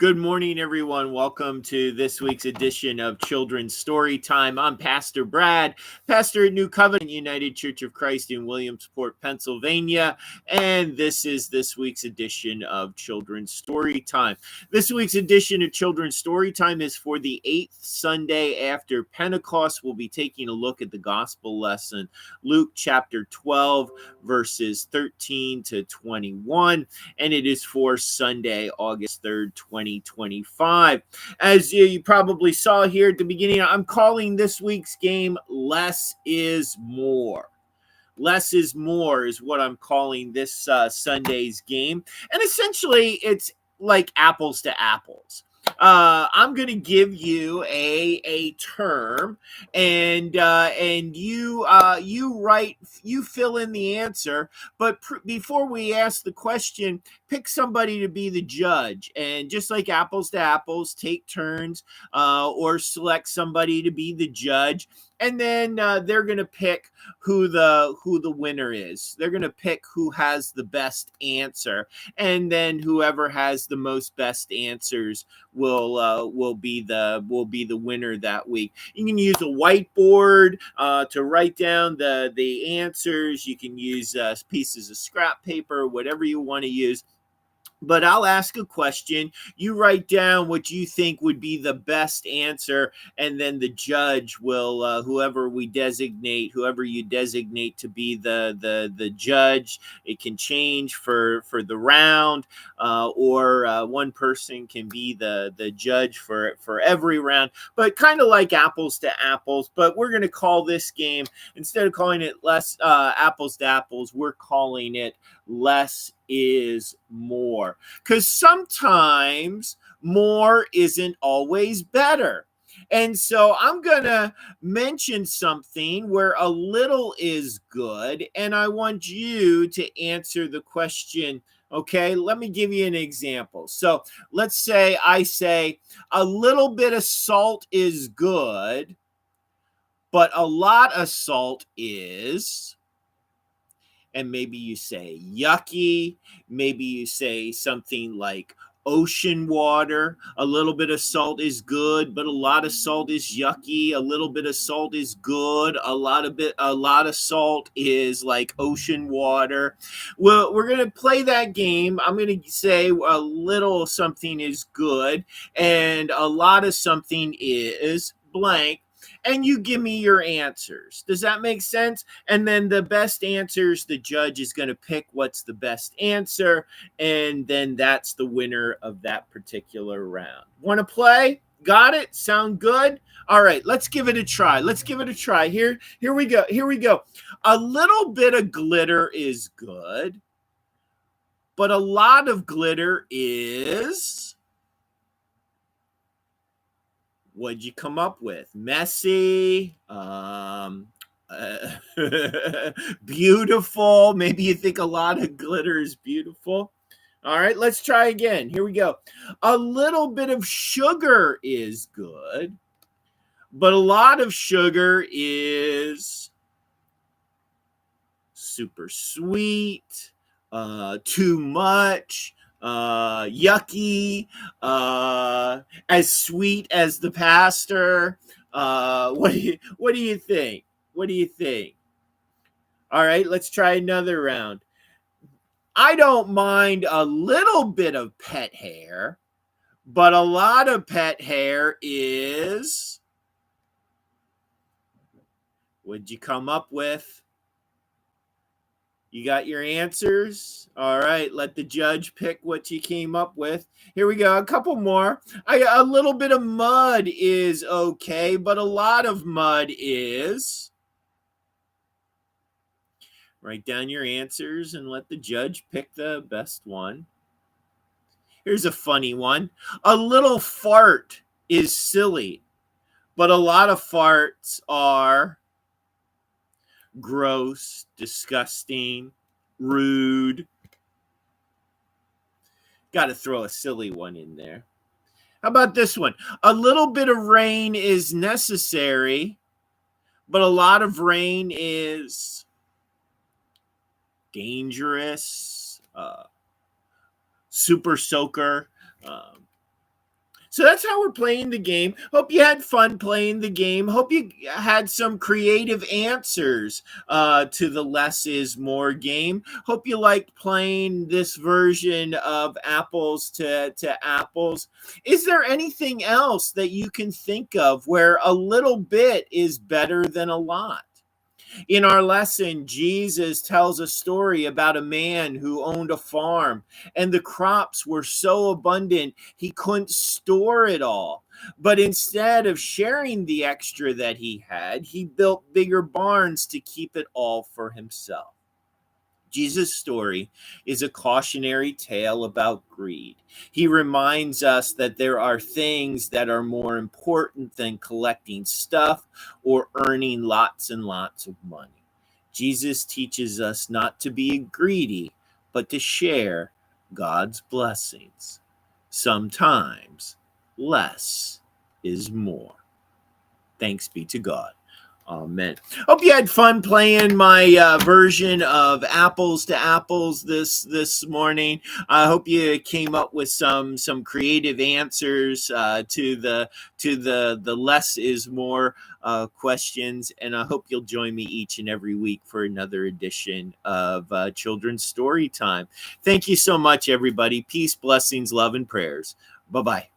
Good morning, everyone. Welcome to this week's edition of Children's Story Time. I'm Pastor Brad, pastor at New Covenant United Church of Christ in Williamsport, Pennsylvania, and this is this week's edition of Children's Story Time. This week's edition of Children's Story Time is for the 8th Sunday after Pentecost. We'll be taking a look at the gospel lesson, Luke chapter 12, verses 13 to 21, and it is for Sunday, August 3rd, 2025. As you probably saw here at the beginning, I'm calling this week's game Less is More. Less is more is what I'm calling this Sunday's game. And essentially, it's like apples to apples. I'm going to give you a term, and you fill in the answer. But before we ask the question, pick somebody to be the judge, and just like apples to apples, take turns, or select somebody to be the judge. And then they're going to pick who the winner is. They're going to pick who has the best answer, and then whoever has the most best answers will be the winner that week. You can use a whiteboard to write down the answers. You can use pieces of scrap paper, whatever you want to use. But I'll ask a question. You write down what you think would be the best answer, and then the judge will, whoever you designate to be the judge. It can change for the round, or one person can be the judge for every round. But kind of like apples to apples. But we're going to call this game, instead of calling it less apples to apples, we're calling it Less is More, because sometimes more isn't always better. And so I'm going to mention something where a little is good, and I want you to answer the question. Okay, let me give you an example. So let's say I say a little bit of salt is good, but a lot of salt is... And maybe you say yucky. Maybe you say something like ocean water. A little bit of salt is good, but a lot of salt is yucky. A little bit of salt is good. A lot of salt is like ocean water. Well, we're going to play that game. I'm going to say a little something is good and a lot of something is blank. And you give me your answers. Does that make sense? And then the best answers, the judge is going to pick what's the best answer, and then that's the winner of that particular round. Want to play? Got it? Sound good? All right, let's give it a try. Here we go. A little bit of glitter is good, but a lot of glitter is... What'd you come up with? Messy, beautiful. Maybe you think a lot of glitter is beautiful. All right, let's try again. Here we go. A little bit of sugar is good, but a lot of sugar is super sweet, too much, yucky, as sweet as the pastor. What do you think? All right, let's try another round. I don't mind a little bit of pet hair, but a lot of pet hair is... What'd you come up with? You got your answers? All right, let the judge pick what you came up with. Here we go, a couple more. A little bit of mud is okay, but a lot of mud is... Write down your answers and let the judge pick the best one. Here's a funny one. A little fart is silly, but a lot of farts are... gross, disgusting, rude. Got to throw a silly one in there. How about this one? A little bit of rain is necessary, but a lot of rain is dangerous, super soaker, So that's how we're playing the game. Hope you had fun playing the game. Hope you had some creative answers to the less is more game. Hope you liked playing this version of apples to apples. Is there anything else that you can think of where a little bit is better than a lot? In our lesson, Jesus tells a story about a man who owned a farm, and the crops were so abundant he couldn't store it all. But instead of sharing the extra that he had, he built bigger barns to keep it all for himself. Jesus' story is a cautionary tale about greed. He reminds us that there are things that are more important than collecting stuff or earning lots and lots of money. Jesus teaches us not to be greedy, but to share God's blessings. Sometimes less is more. Thanks be to God. Amen. Hope you had fun playing my version of apples to apples this morning. I hope you came up with some creative answers to the less is more questions, and I hope you'll join me each and every week for another edition of Children's Story Time. Thank you so much, everybody. Peace, blessings, love, and prayers. Bye bye.